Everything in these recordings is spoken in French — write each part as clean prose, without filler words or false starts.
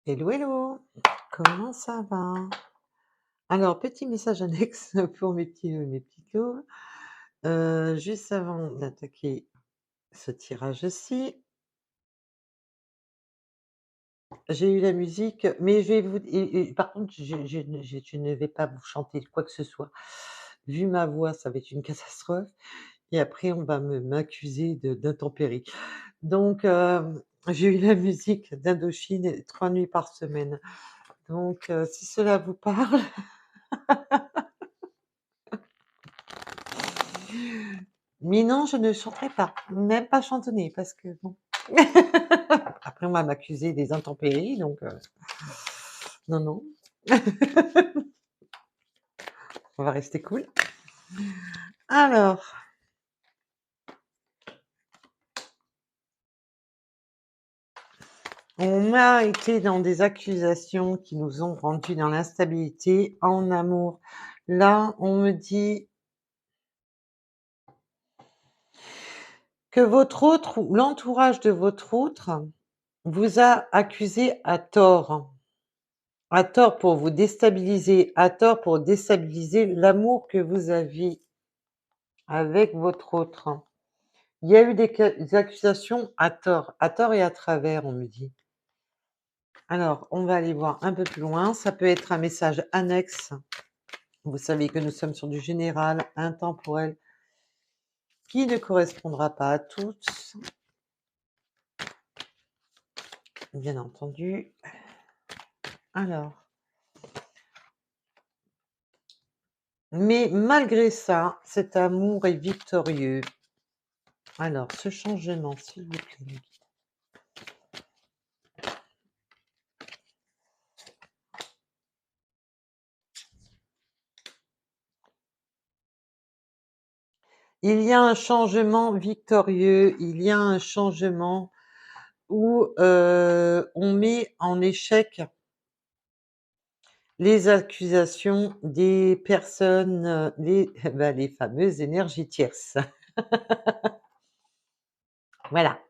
Hello, hello, comment ça va? Alors, petit message annexe pour mes petits clos. Juste avant d'attaquer ce tirage-ci, j'ai eu la musique, mais je vais vous et par contre, je ne vais pas vous chanter quoi que ce soit. Vu ma voix, ça va être une catastrophe et après on va m'accuser de d'intempéries. Donc, j'ai eu la musique d'Indochine, 3 nuits par semaine. Donc, si cela vous parle. Mais non, je ne chanterai pas, même pas chantonner parce que bon. Après on va m'accuser des intempéries donc non, non, on va rester cool. Alors, on a été dans des accusations qui nous ont rendus dans l'instabilité en amour. Là, on me dit que votre autre ou l'entourage de votre autre vous a accusé à tort pour vous déstabiliser, à tort pour déstabiliser l'amour que vous aviez avec votre autre. Il y a eu des accusations à tort et à travers, on me dit. Alors, on va aller voir un peu plus loin. Ça peut être un message annexe. Vous savez que nous sommes sur du général, intemporel, qui ne correspondra pas à tous, bien entendu. Alors, mais malgré ça, cet amour est victorieux. Alors, ce changement, s'il vous plaît. Il y a un changement victorieux, il y a un changement où on met en échec les accusations des personnes, les fameuses énergies tierces. Voilà,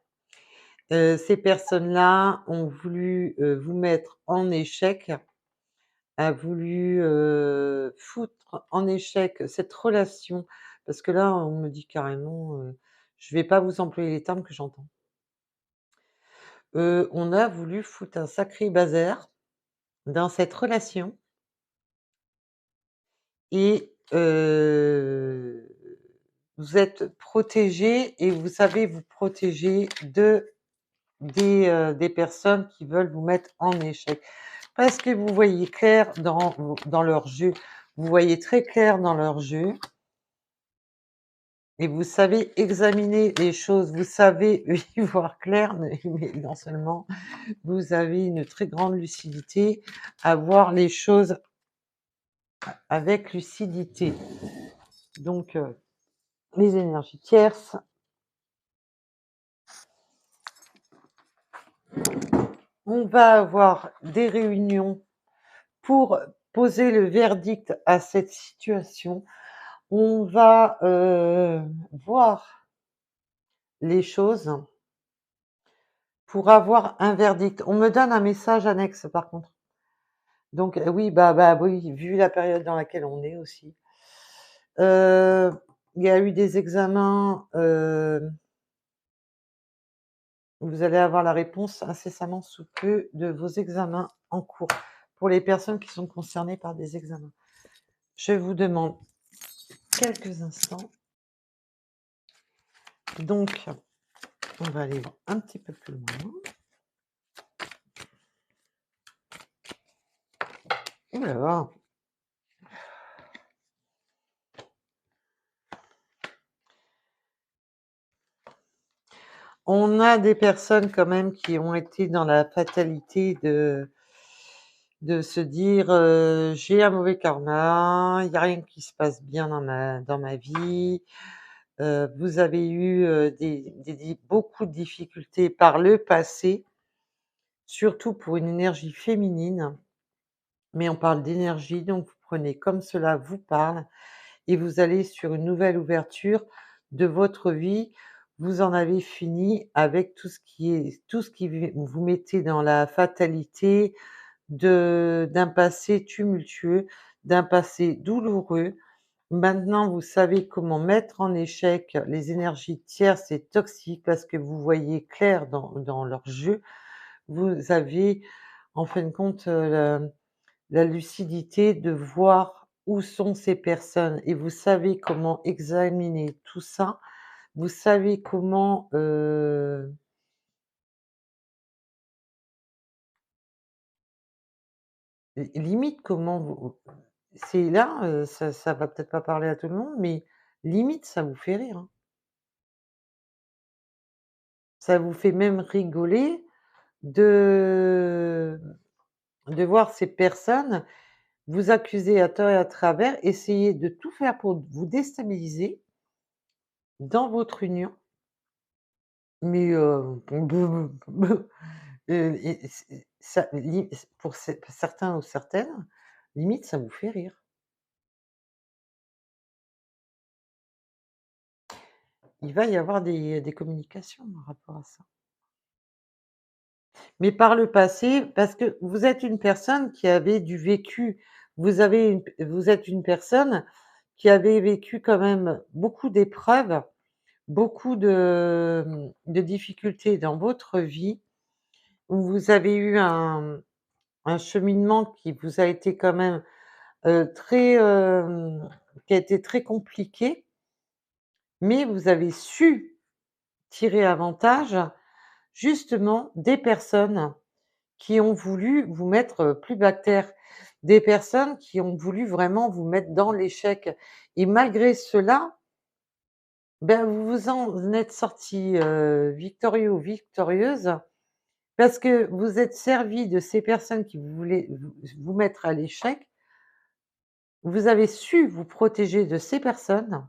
ces personnes-là ont voulu, vous mettre en échec, a voulu, foutre en échec cette relation parce que là, on me dit carrément, je vais pas vous employer les termes que j'entends. On a voulu foutre un sacré bazar dans cette relation et vous êtes protégés et vous savez vous protéger des personnes qui veulent vous mettre en échec. Parce que vous voyez clair dans leur jeu, vous voyez très clair dans leur jeu et vous savez examiner les choses, vous savez y voir clair, mais non seulement vous avez une très grande lucidité à voir les choses avec lucidité. Donc, les énergies tierces, on va avoir des réunions pour poser le verdict à cette situation. On va, voir les choses pour avoir un verdict. On me donne un message annexe par contre. Donc, oui, oui, vu la période dans laquelle on est aussi. Il y a eu des examens, vous allez avoir la réponse incessamment sous peu de vos examens en cours, pour les personnes qui sont concernées par des examens. Je vous demande quelques instants. Donc, on va aller un petit peu plus loin. Ouh là là! On a des personnes quand même qui ont été dans la fatalité de se dire, «J'ai un mauvais karma, il y a rien qui se passe bien dans ma vie». Vous avez eu, beaucoup de difficultés par le passé, surtout pour une énergie féminine, mais on parle d'énergie, donc vous prenez comme cela vous parle et vous allez sur une nouvelle ouverture de votre vie vous en avez fini avec tout ce qui vous mettait dans la fatalité d'un passé tumultueux, d'un passé douloureux. Maintenant, vous savez comment mettre en échec les énergies tierces et toxiques parce que vous voyez clair dans leur jeu. Vous avez, en fin de compte, la lucidité de voir où sont ces personnes et vous savez comment examiner tout ça. Vous savez comment, limite comment vous c'est là, ça va peut-être pas parler à tout le monde, mais limite ça vous fait rire, hein. Ça vous fait même rigoler de voir ces personnes vous accuser à tort et à travers, essayer de tout faire pour vous déstabiliser dans votre union, mais et ça pour certains ou certaines, limite ça vous fait rire. Il va y avoir des communications par rapport à ça. Mais par le passé, parce que vous êtes une personne qui avait du vécu, vous êtes une personne qui avait vécu quand même beaucoup d'épreuves, beaucoup de difficultés dans votre vie, où vous avez eu un cheminement qui vous a été quand même, très, qui a été très compliqué, mais vous avez su tirer avantage, justement, des personnes qui ont voulu vous mettre, plus bas que terre, des personnes qui ont voulu vraiment vous mettre dans l'échec et malgré cela, ben, vous vous en êtes sortis, victorieux ou victorieuse parce que vous êtes servi de ces personnes qui voulaient vous mettre à l'échec. Vous avez su vous protéger de ces personnes,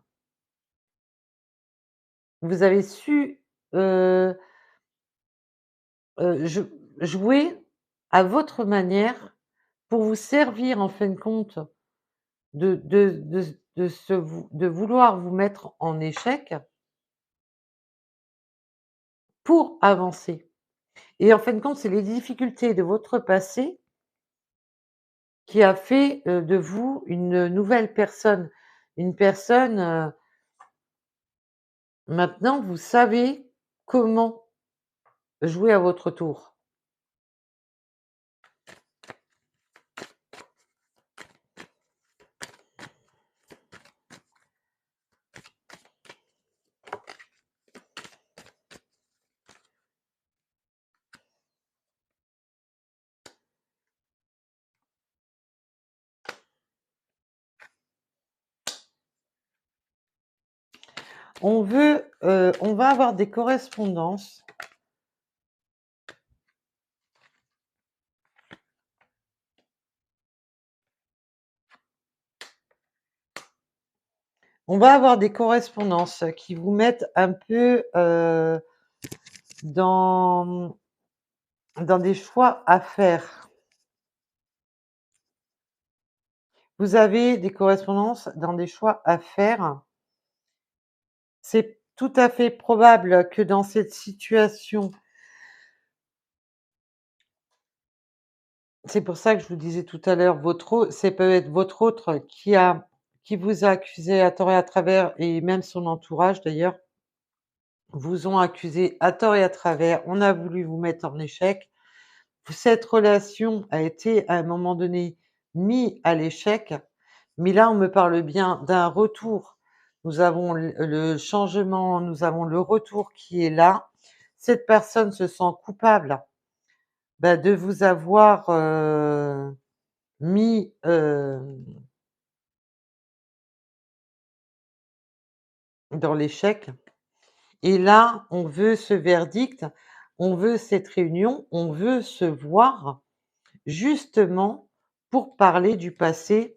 vous avez su, heu jou jouer à votre manière pour vous servir en fin de compte de vouloir vous mettre en échec pour avancer et en fin de compte, c'est les difficultés de votre passé qui a fait, de vous une nouvelle personne. Une personne, maintenant vous savez comment jouer à votre tour. On va avoir des correspondances. On va avoir des correspondances qui vous mettent un peu, dans des choix à faire. Vous avez des correspondances dans des choix à faire. C'est tout à fait probable que dans cette situation c'est pour ça que je vous disais tout à l'heure, c'est peut-être votre autre qui vous a accusé à tort et à travers et même son entourage d'ailleurs, vous ont accusé à tort et à travers. On a voulu vous mettre en échec. Cette relation a été à un moment donné mis à l'échec, mais là on me parle bien d'un retour. Nous avons le changement, nous avons le retour qui est là. Cette personne se sent coupable, bah, de vous avoir, mis, dans l'échec et là, on veut ce verdict, on veut cette réunion, on veut se voir justement pour parler du passé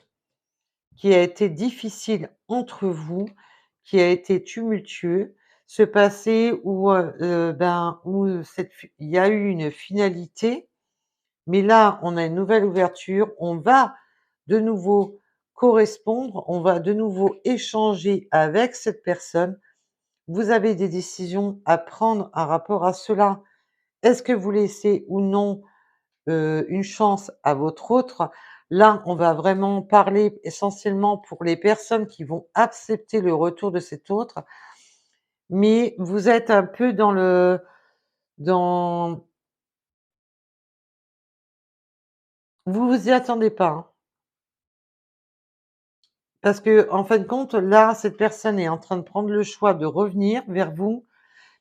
qui a été difficile entre vous, qui a été tumultueux, ce passé où, ben, où il y a eu une finalité, mais là, on a une nouvelle ouverture, on va de nouveau correspondre, on va de nouveau échanger avec cette personne. vous avez des décisions à prendre en rapport à cela. Est-ce que vous laissez ou non, une chance à votre autre? Là, on va vraiment parler essentiellement pour les personnes qui vont accepter le retour de cet autre, mais vous êtes un peu dans vous vous y attendez pas, hein. Parce que en fin de compte, là, cette personne est en train de prendre le choix de revenir vers vous,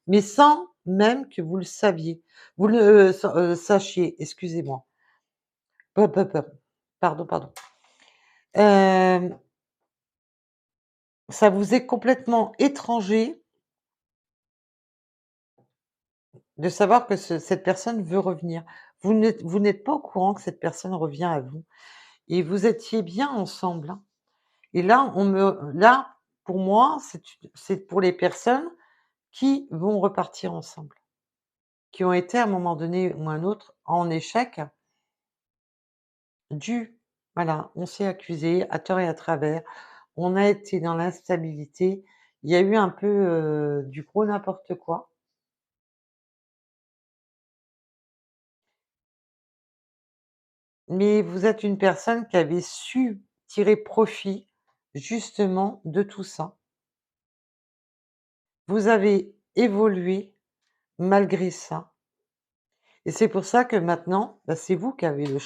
mais sans même que vous le saviez. Vous le sachiez, excusez-moi. Hop, hop, hop. Pardon, pardon. Hem, Ça vous est complètement étranger de savoir que cette personne veut revenir. Vous n'êtes pas au courant que cette personne revient à vous et vous étiez bien ensemble, hein. Et là, pour moi, c'est pour les personnes qui vont repartir ensemble, qui ont été à un moment donné ou un autre en échec dû voilà, on s'est accusé à tort et à travers, on a été dans l'instabilité, il y a eu un peu, du gros n'importe quoi, mais vous êtes une personne qui avait su tirer profit justement de tout ça. Vous avez évolué malgré ça et c'est pour ça que maintenant, bah, c'est vous qui avez le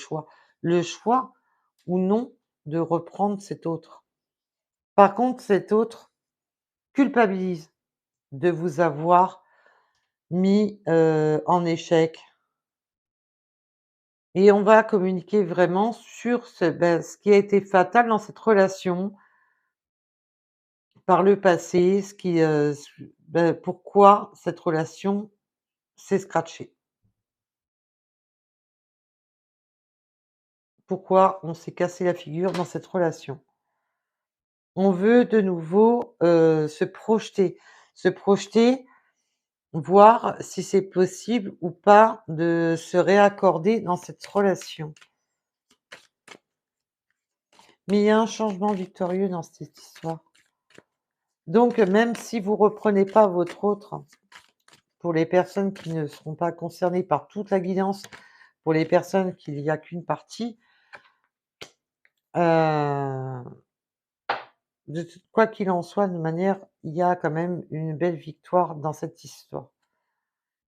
choix ou non de reprendre cet autre. Par contre, cet autre culpabilise de vous avoir mis, en échec et on va communiquer vraiment sur ce qui a été fatal dans cette relation par le passé, ce qui, pourquoi cette relation s'est scratchée. Pourquoi on s'est cassé la figure dans cette relation. On veut de nouveau, se projeter, voir si c'est possible ou pas de se réaccorder dans cette relation. Mais il y a un changement victorieux dans cette histoire. Donc même si vous reprenez pas votre autre, pour les personnes qui ne seront pas concernées par toute la guidance, pour les personnes qu'il y a qu'une partie, heu, quoi qu'il en soit, de manière, il y a quand même une belle victoire dans cette histoire.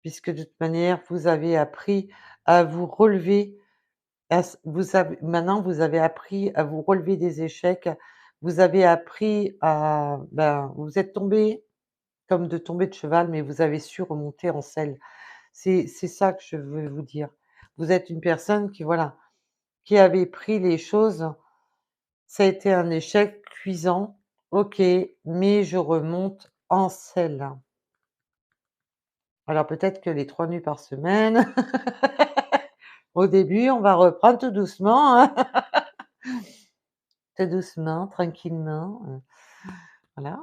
Puisque de toute manière, vous avez appris à vous relever, vous avez appris à vous relever des échecs, vous avez appris à vous êtes tombé comme de tomber de cheval, mais vous avez su remonter en selle. C'est ça que je veux vous dire. Vous êtes une personne qui, voilà, qui avait pris les choses, ça a été un échec cuisant, OK, mais je remonte en selle. Alors peut-être que les 3 nuits par semaine, au début, on va reprendre tout doucement, hein, tout doucement, tranquillement, voilà.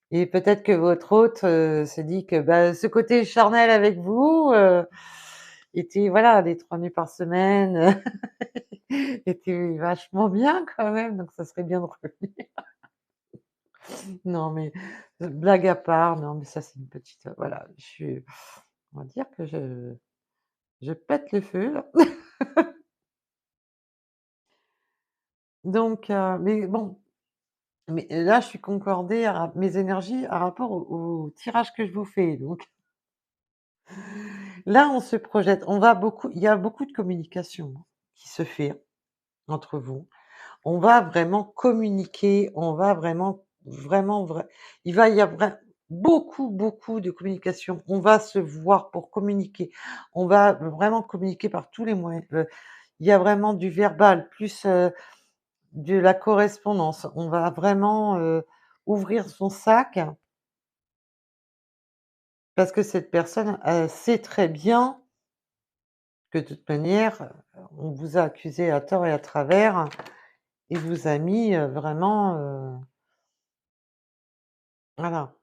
Et peut-être que votre hôte, se dit que, ce côté charnel avec vous, était voilà, les 3 nuits par semaine, était vachement bien quand même, donc ça serait bien de revenir. Non mais, blague à part, non mais ça c'est une petite, voilà, on va dire que je pète le feu là. Donc, mais bon, mais là je suis concordée à mes énergies à rapport au tirage que je vous fais, donc là on se projette, il y a beaucoup de communication qui se fait entre vous. On va vraiment communiquer, on va vraiment, vraiment il va y avoir beaucoup, beaucoup de communication. On va se voir pour communiquer. On va vraiment communiquer par tous les moyens. Il y a vraiment du verbal plus, de la correspondance. On va vraiment, ouvrir son sac parce que cette personne, sait très bien que de toute manière, on vous a accusé à tort et à travers et vous a mis, vraiment, voilà.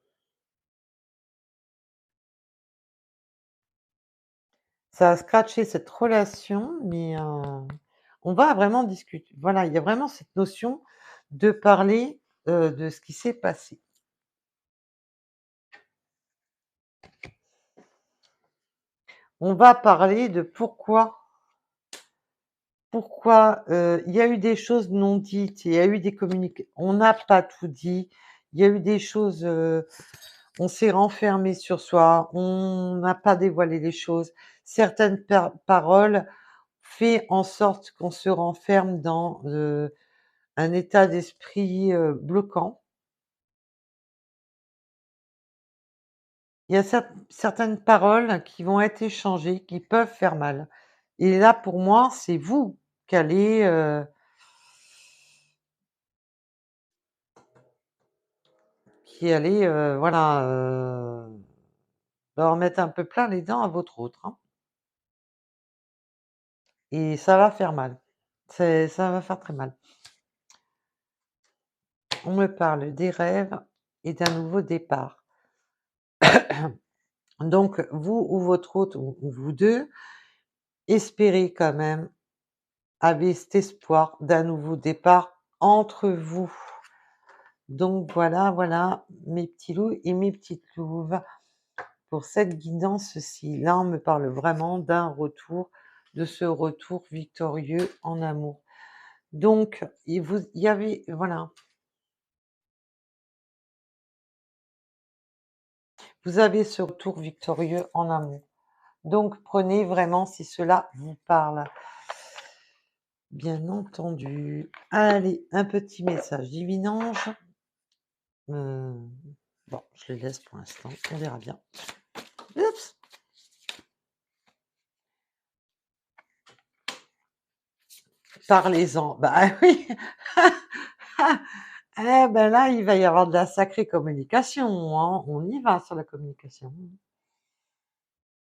Ça a scratché cette relation, mais on va vraiment discuter. Voilà, il y a vraiment cette notion de parler, de ce qui s'est passé. On va parler de pourquoi, il y a eu des choses non dites, il y a eu des communiques on n'a pas tout dit, il y a eu des choses, on s'est renfermé sur soi, on n'a pas dévoilé les choses. Certaines paroles fait en sorte qu'on se renferme dans, un état d'esprit, bloquant. Il y a certaines paroles qui vont être échangées, qui peuvent faire mal et là, pour moi, c'est vous qui allez, voilà, leur mettre un peu plein les dents à votre autre, hein et ça va faire mal. Ça va faire très mal. On me parle des rêves et d'un nouveau départ. Donc vous ou votre hôte ou vous 2, espérez quand même, avez cet espoir d'un nouveau départ entre vous. Donc voilà, voilà mes petits loups et mes petites louves pour cette guidance-ci. Là, on me parle vraiment d'un retour, de ce retour victorieux en amour. Donc il y avait voilà, vous avez ce retour victorieux en amour. Donc prenez vraiment si cela vous parle. Bien entendu. Allez, un petit message divinange. Bon, je les laisse pour l'instant, on verra bien. Oups! Parlez-en. Bah oui! Eh ben là, il va y avoir de la sacrée communication, hein. On y va sur la communication.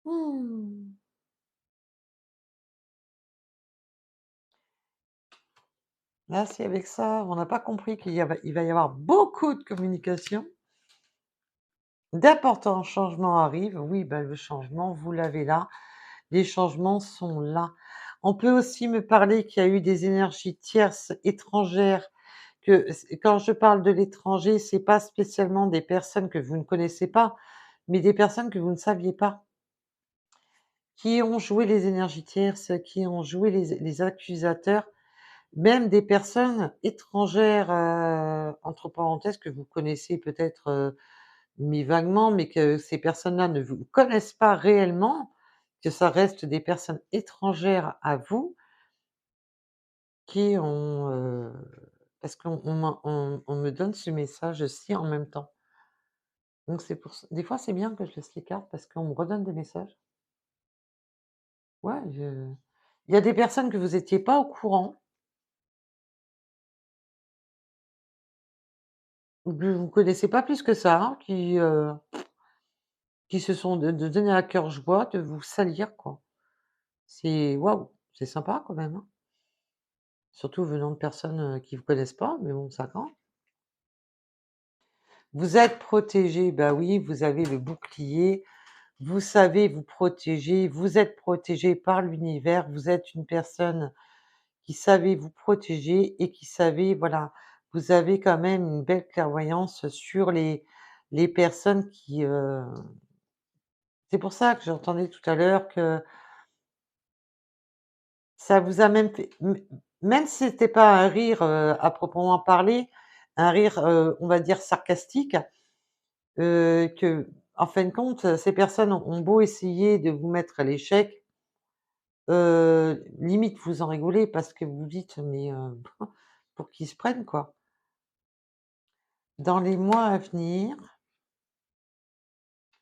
Mmh. Là, si avec ça, on n'a pas compris il va y avoir beaucoup de communication. D'importants changements arrivent. Oui, bah, le changement, vous l'avez là. Les changements sont là. On peut aussi me parler qu'il y a eu des énergies tierces étrangères, que quand je parle de l'étranger, c'est pas spécialement des personnes que vous ne connaissez pas, mais des personnes que vous ne saviez pas, qui ont joué les énergies tierces, qui ont joué les accusateurs, même des personnes étrangères, entre parenthèses, que vous connaissez peut-être, mais vaguement, mais que ces personnes-là ne vous connaissent pas réellement, que ça reste des personnes étrangères à vous, qui ont, parce qu'on me donne ce message-ci en même temps. Donc c'est pour ç des fois, c'est bien que je laisse les cartes parce qu'on me redonne des messages. Ouais, je il y a des personnes que vous étiez pas au courant, ou que vous connaissez pas plus que ça, hein, qui se sont donné à cœur joie de vous salir, quoi. C'est waouh, c'est sympa quand même, hein. Surtout venant de personnes, qui vous connaissent pas, mais bon, ça quand. Vous êtes protégés, bah oui, vous avez le bouclier, vous savez vous protéger, vous êtes protégés par l'univers, vous êtes une personne qui savait vous protéger et qui savait voilà, vous avez quand même une belle clairvoyance sur les personnes qui, c'est pour ça que j'entendais tout à l'heure que ça vous a même fait même si c'était pas un rire, à proprement parler, un rire, on va dire sarcastique, que en fin de compte, ces personnes ont beau essayer de vous mettre à l'échec, limite vous en rigolez parce que vous vous dites: «Mais, pour qu'ils se prennent, quoi». Dans les mois à venir,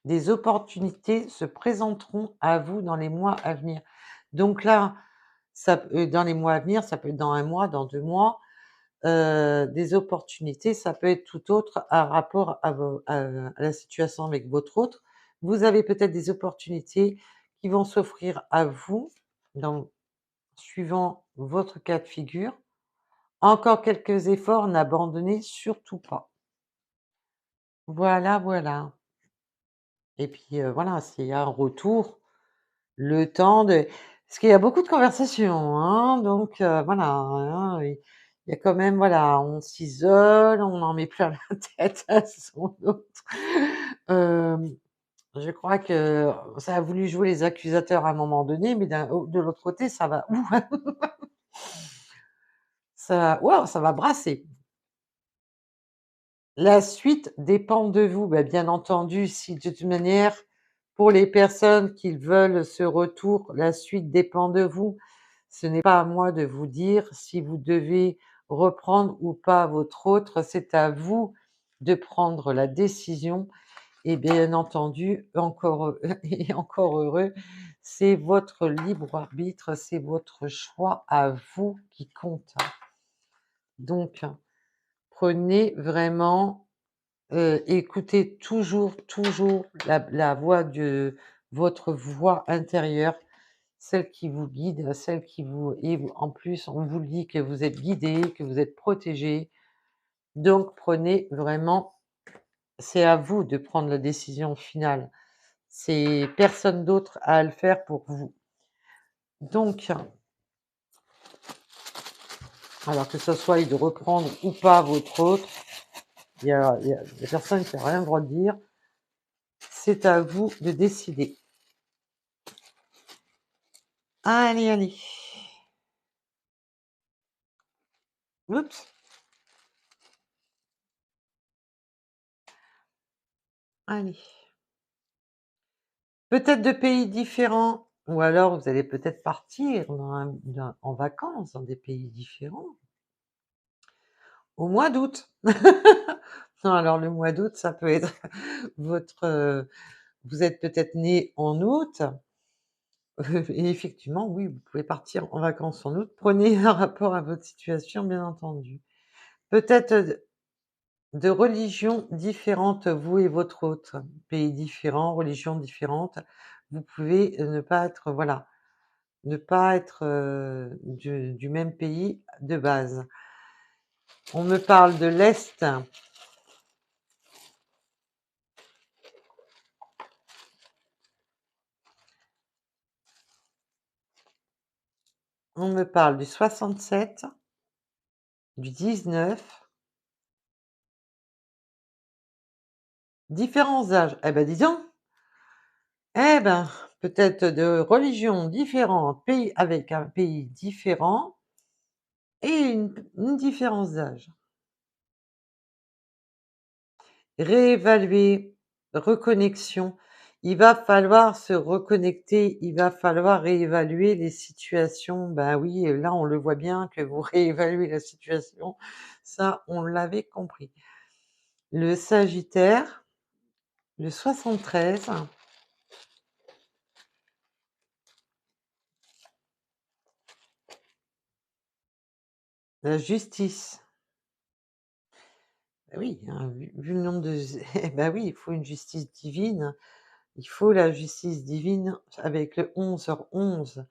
des opportunités se présenteront à vous dans les mois à venir. Donc là, dans les mois à venir, ça peut être dans un mois, dans 2 mois, des opportunités, ça peut être tout autre à rapport à la situation avec votre autre. Vous avez peut-être des opportunités qui vont s'offrir à vous dans suivant votre cas de figure. Encore quelques efforts, n'abandonnez surtout pas. Voilà, voilà et puis, voilà, s'il y a un retour, le temps de parce qu'il y a beaucoup de conversations, hein, donc voilà, hein, il y a quand même voilà, on s'isole, on en met plein la tête à son autre. Hem, Je crois que ça a voulu jouer les accusateurs à un moment donné, mais de l'autre côté, ça va ça waouh, ça va brasser. La suite dépend de vous. Bah, bien entendu, si de toute manière, pour les personnes qui veulent ce retour, la suite dépend de vous. Ce n'est pas à moi de vous dire si vous devez reprendre ou pas votre autre, c'est à vous de prendre la décision et bien entendu, encore et encore heureux, c'est votre libre arbitre, c'est votre choix à vous qui compte. Donc, prenez vraiment, écoutez toujours, toujours la voix de votre voix intérieure, celle qui vous guide, celle qui vous et en plus, on vous dit que vous êtes guidé, que vous êtes protégé. Donc prenez vraiment c'est à vous de prendre la décision finale. C'est personne d'autre à le faire pour vous. Donc, alors que ce soit de reprendre ou pas votre autre, il y a personne qui a rien le droit de dire. C'est à vous de décider. Allez, allez. Oups, allez. Peut-être de pays différents, ou alors vous allez peut-être partir en vacances dans des pays différents au mois d'août. Non, alors le mois d'août, ça peut être votre. Vous êtes peut-être né en août, et effectivement, oui, vous pouvez partir en vacances en août. Prenez un rapport à votre situation, bien entendu. Peut-être de religions différentes, vous et votre autre, pays différents, religions différentes. Vous pouvez ne pas être, voilà, ne pas être du même pays de base. On me parle de l'Est, on me parle du 67, du 19, différents âges. Eh ben, dis donc! Eh ben, peut-être de religions différentes, pays avec un pays différent et une différence d'âge. Réévaluer, reconnexion. Il va falloir se reconnecter, il va falloir réévaluer les situations. Ben oui, là, on le voit bien que vous réévaluez la situation. Ça, on l'avait compris. Le Sagittaire, le 73, la justice. Bah oui, hein, vu le nombre de bah oui, il faut une justice divine. Il faut la justice divine avec le 11h11.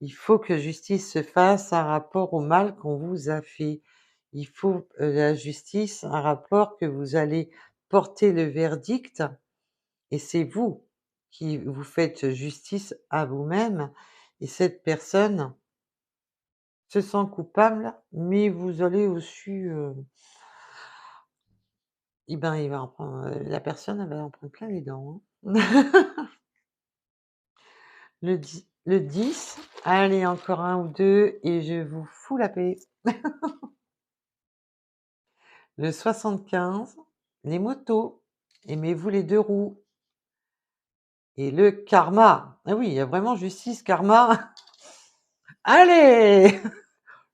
Il faut que justice se fasse un rapport au mal qu'on vous a fait. Il faut, la justice, un rapport que vous allez porter le verdict et c'est vous qui vous faites justice à vous-même et cette personne se sent coupable, mais vous allez aussi, eh ben, il va en prendre, la personne, elle va en prendre plein les dents, hein. Le 10, allez encore un ou 2 et je vous fous la paix. Le 75, les motos, aimez-vous les 2 roues et le karma. Ah oui, il y a vraiment justice, karma. Allez!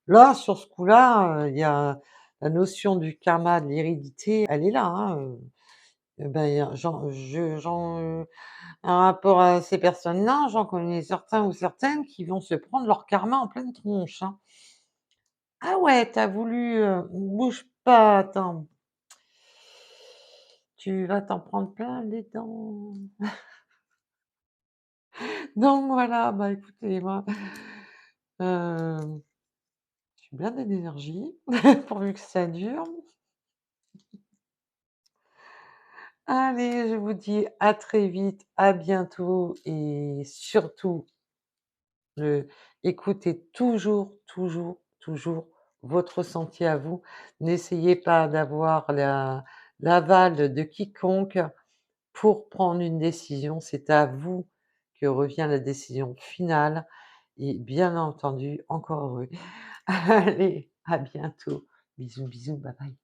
Là, sur ce coup-là, il y a la notion du karma, de l'hérédité, elle est là, hein, ben, il y a un rapport à ces personnes-là, j'en connais certains ou certaines qui vont se prendre leur karma en pleine tronche, hein. Ah ouais, tu as voulu, bouge pas, attends, tu vas t'en prendre plein les dents. Donc voilà, bah, écoutez, moi, je suis blindée d'énergie, pourvu que ça dure. Allez, je vous dis à très vite, à bientôt et surtout, heu, écoutez toujours, toujours, toujours votre ressenti à vous. N'essayez pas d'avoir l'aval de quiconque. pour prendre une décision. C'est à vous que revient la décision finale et bien entendu, encore heureux. Allez, à bientôt. Bisous, bisous, bye bye.